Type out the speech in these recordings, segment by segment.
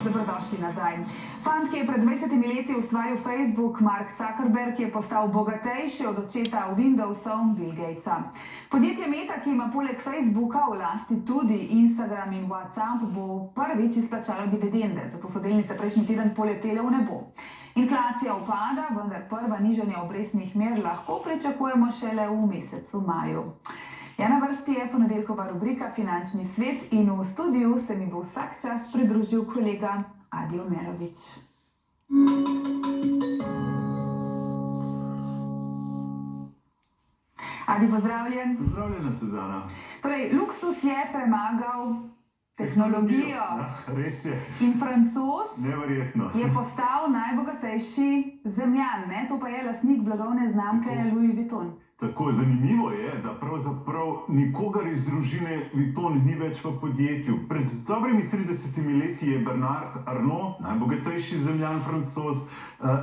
Dobrodošli nazaj. Fant, ki je pred 20 leti ustvaril Facebook, Mark Zuckerberg, je postal bogatejši od očeta Windowsov, Bill Gatesa. Podjetje Meta, ki ima poleg Facebooka v lasti tudi Instagram in WhatsApp, bo prvič izplačalo dividende, zato so delnice prejšnji teden poletele v nebo. Inflacija upada, vendar prva nižanja obrestnih mer lahko pričakujemo šele v mesecu maju. Ja, na vrsti je ponedeljkova rubrika Finančni svet in v studiu se mi bo vsak čas pridružil kolega Adi Omerovič. Adi, pozdravljen. Pozdravljena, Suzana. Torej, luksus je premagal tehnologijo. Ja, res je. In Francoz Neverjetno. je postal najbogatejši zemljan, ne? To pa je lastnik blagovne znamke Louis Vuitton. Tako zanimivo je, da pravzaprav nikogar iz družine Vuitton ni več v podjetju. Pred dobrimi 30 leti je Bernard Arnault, najbogatejši zemljan Francoz,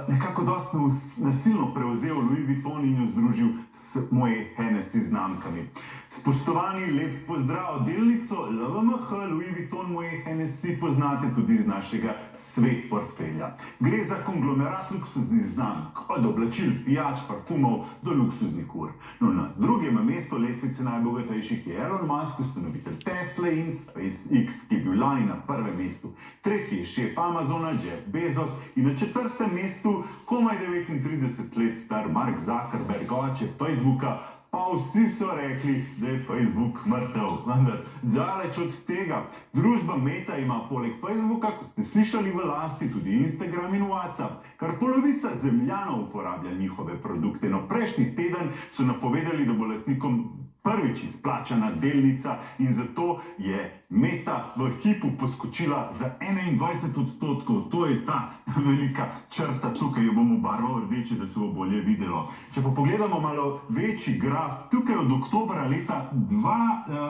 nekako dosti nasilno prevzel Louis Vuitton in jo združil s Moet Hennessy znamkami. Spoštovani, lep pozdrav. Delnico LVMH, Louis Vuitton, Moet Hennessy poznate tudi iz našega svet portfelja. Gre za konglomerat luksuznih znamk, od oblačil, pijač, parfumov do luksuznih ur. No, na drugem mestu lestvice najbogatejših je Elon Musk, ustanovitelj Tesla in SpaceX, ki je bil lani na prvem mestu. Tretji je šef Amazona, Jeff Bezos, in na četrtem mestu komaj 39 let star Mark Zuckerberg, oče Facebooka. Pa vsi so rekli, da je Facebook mrtev. Vendar, daleč od tega. Družba Meta ima poleg Facebooka, kot ste slišali, v lasti tudi Instagram in WhatsApp. Kar polovica zemljanov uporablja njihove produkte. No, prejšnji teden so napovedali, da bo lastnikom prvič izplačana delnica in zato je Meta v hipu poskočila za 21%. To je ta velika črta, tukaj jo bomo barval rdeče, da se bo bolje videlo. Če pa pogledamo malo večji graf, tukaj od oktobra leta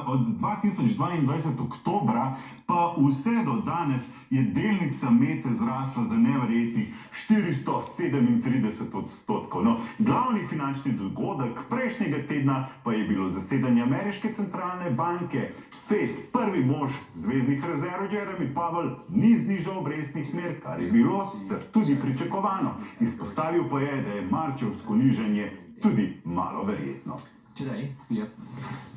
od 2022 oktobra pa vse do danes je delnica Mete zrasla za neverjetnih 437%. No, glavni finančni dogodek prejšnjega tedna pa je bilo zasedanje ameriške centralne banke. Fed, prvi mož zvezdnih rezerv Jeremy Powell, ni znižal obrestnih mer, kar je bilo sicer tudi pričakovano. Izpostavil pa je, da je marčevsko nižanje tudi malo verjetno. Today,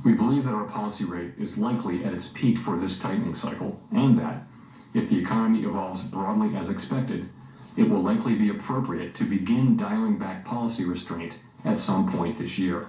we believe that our policy rate is likely at its peak for this tightening cycle, and that, if the economy evolves broadly as expected, it will likely be appropriate to begin dialing back policy restraint at some point this year.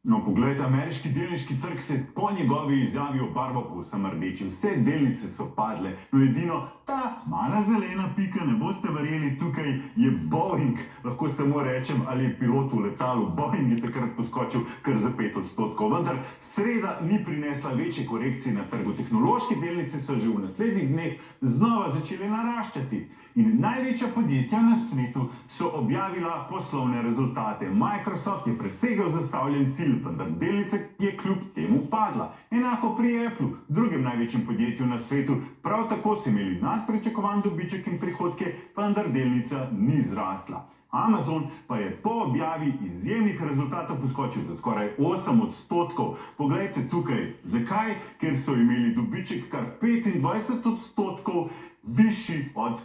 No, poglejte, ameriški delniški trg se po njegovi izjavi obarval povsem rdeči. Vse delnice so padle, no edino ta mala zelena pika, ne boste verjeli, tukaj je Boeing. Lahko samo rečem, ali je pilot v letalu. Boeing je takrat poskočil kar za 5%. Vendar sreda ni prinesla večje korekcije na trgu. Tehnološke delnice so že v naslednjih dneh znova začele naraščati. In največja podjetja na svetu so objavila poslovne rezultate. Microsoft je presegel zastavljen cilj, vendar delnica je kljub temu padla. Enako pri Apple, drugem največjem podjetju na svetu. Prav tako so imeli nadpričakovan dobiček in prihodke, vendar delnica ni zrasla. Amazon pa je po objavi izjemnih rezultatov poskočil za skoraj 8%. Poglejte tukaj, zakaj? Ker so imeli dobiček kar 25% višji od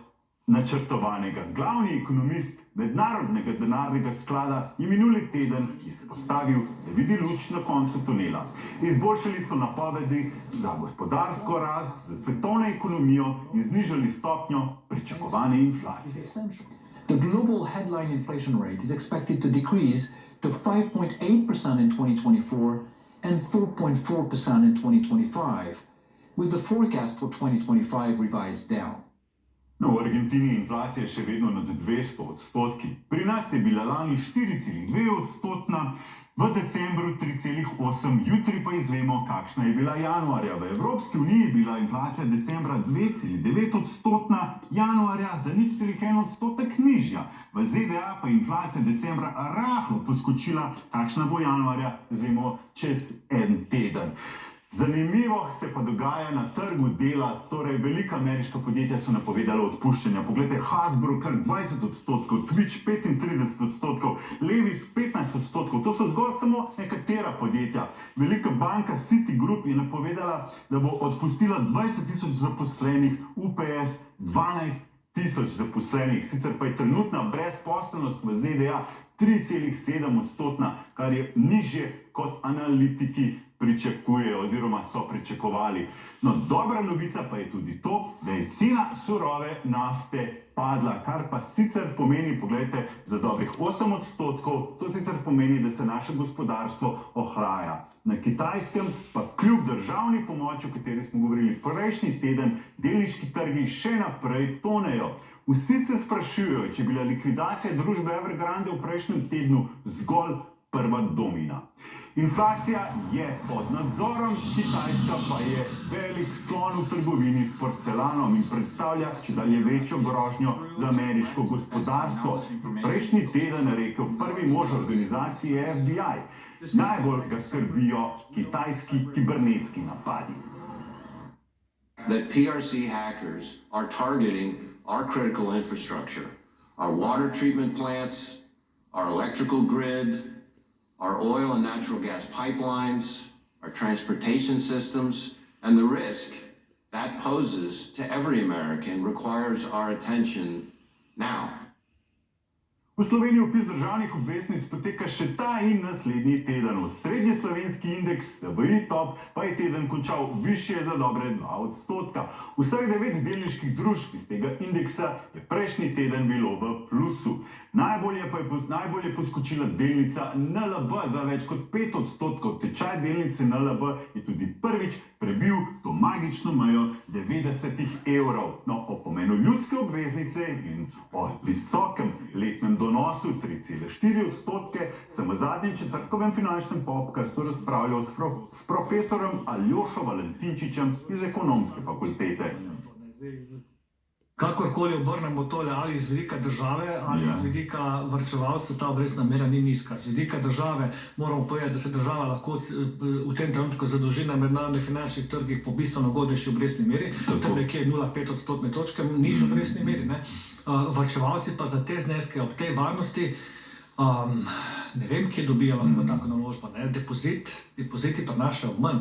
načrtovanega. Glavni ekonomist Mednarodnega denarnega sklada je minuli teden izpostavil, da vidi luč na koncu tunela. Izboljšali so napovedi za gospodarsko rast, za svetovno ekonomijo in znižali stopnjo pričakovane inflacije. The global headline inflation rate is expected to decrease to 5.8% in 2024 and 4.4% in 2025, with the forecast for 2025 revised down. No, v Argentini je inflacija še vedno nad 200%. Pri nas je bila lani 4,2%, v decembru 3,8%, jutri pa izvemo, kakšna je bila januarja. V Evropski uniji je bila inflacija decembra 2,9%, januarja za 0,1% nižja. V ZDA pa je inflacija decembra rahlo poskočila, takšna bo januarja, izvemo čez en teden. Zanimivo se pa dogaja na trgu dela, torej velika ameriška podjetja so napovedala odpuščanja. Poglejte, Hasbro kar 20%, Twitch 35%, Levi's 15%, to so zgolj samo nekatera podjetja. Velika banka Citigroup je napovedala, da bo odpustila 20,000 zaposlenih, UPS 12,000 zaposlenih, sicer pa je trenutna brezposelnost v ZDA 3,7%, kar je nižje kot analitiki pričakujejo oziroma so pričakovali. No, dobra novica pa je tudi to, da je cena surove nafte padla, kar pa sicer pomeni, pogledajte, za dobrih 8%, to sicer pomeni, da se naše gospodarstvo ohlaja. Na Kitajskem pa kljub državni pomoči, o kateri smo govorili prejšnji teden, delniški trgi še naprej tonejo. Vsi se sprašujejo, če je bila likvidacija družbe Evergrande v prejšnjem tednu zgolj prva domina. Inflacija je pod nadzorom, Kitajska pa je velik slon v trgovini s porcelanom in predstavlja čedalje večjo grožnjo za ameriško gospodarstvo. Prejšnji teden je rekel prvi mož organizacije FBI. Najbolj ga skrbijo kitajski kibernetski napadi. That PRC hackers are targeting our critical infrastructure, our water treatment plants, our electrical grid, our oil and natural gas pipelines, our transportation systems, and the risk that poses to every American requires our attention now. V Sloveniji vpis državnih obveznic poteka še ta in naslednji teden. Srednji slovenski indeks SBI Top pa je teden končal višje za dobre 2%. Vseh 9 delniških družb iz tega indeksa je prejšnji teden bilo v plusu. Najbolj je poskočila delnica NLB za več kot 5%. Tečaj delnice NLB je tudi prvič prebil to magično mejo 90 evrov. No, o pomenu ljudske obveznice in o visokem letnem donosu 3,4% sem v zadnjem četrtkovem finančnem podcastu razpravljal s profesorom Aljošo Valentinčičem iz ekonomske fakultete. Kakorkoli obrnemo tole, ali z vidika države, ali z vidika varčevalca, ta obrestna mera ni nizka. Z vidika države moramo povedati, da se država lahko v tem trenutku zadolži na mednarodnih finančnih trgih po bistveno ugodnejši obrestni meri, tam nekje 0,5 odstotne točke, nižji obrestni meri. Varčevalci pa za te zneske ob tej varnosti, ne vem, kje dobijo lahko tako naložbo. Depoziti prinašajo manj.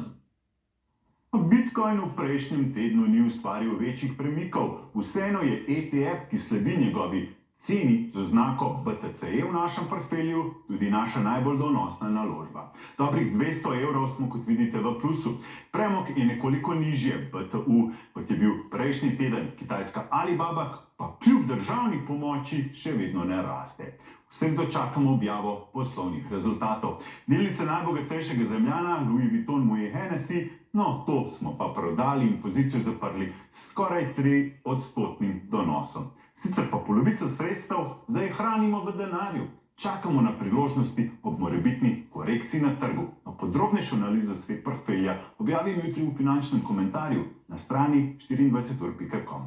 Bitcoin v prejšnjem tednu ni ustvaril večjih premikov. Vseeno je ETF, ki sledi njegovi ceni z oznako BTC, v našem portfelju tudi naša najbolj donosna naložba. Dobrih 200 evrov smo, kot vidite, v plusu. Premog je nekoliko nižje, BTU, kot je bil prejšnji teden. Kitajska Alibaba pa kljub državni pomoči še vedno ne raste. Vsem dočakamo objavo poslovnih rezultatov. Delnice najbogatejšega zemljana, Louis Vuitton Moet Hennessy, no, to smo pa prodali in pozicijo zaprli skoraj 3% donosom. Sicer pa polovico sredstev zdaj hranimo v denarju. Čakamo na priložnosti ob morebitni korekciji na trgu. Podrobnejšo analizo svet portfelja objavim jutri v finančnem komentarju na strani 24ur.com.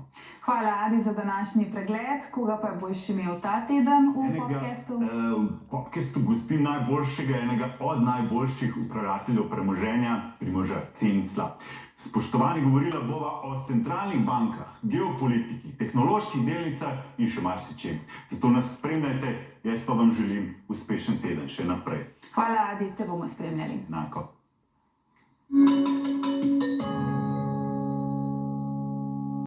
Hvala, Adi, za današnji pregled. Koga pa boš imel ta teden v podcastu? V podcastu gostim najboljšega, enega od najboljših upravljateljev premoženja, Primoža Cencla. Spoštovani, govorila bova o centralnih bankah, geopolitiki, tehnoloških delnicah in še marsičem. Zato nas spremljajte, jaz pa vam želim uspešen teden še naprej. Hvala, Adi, te bomo spremljali. Enako.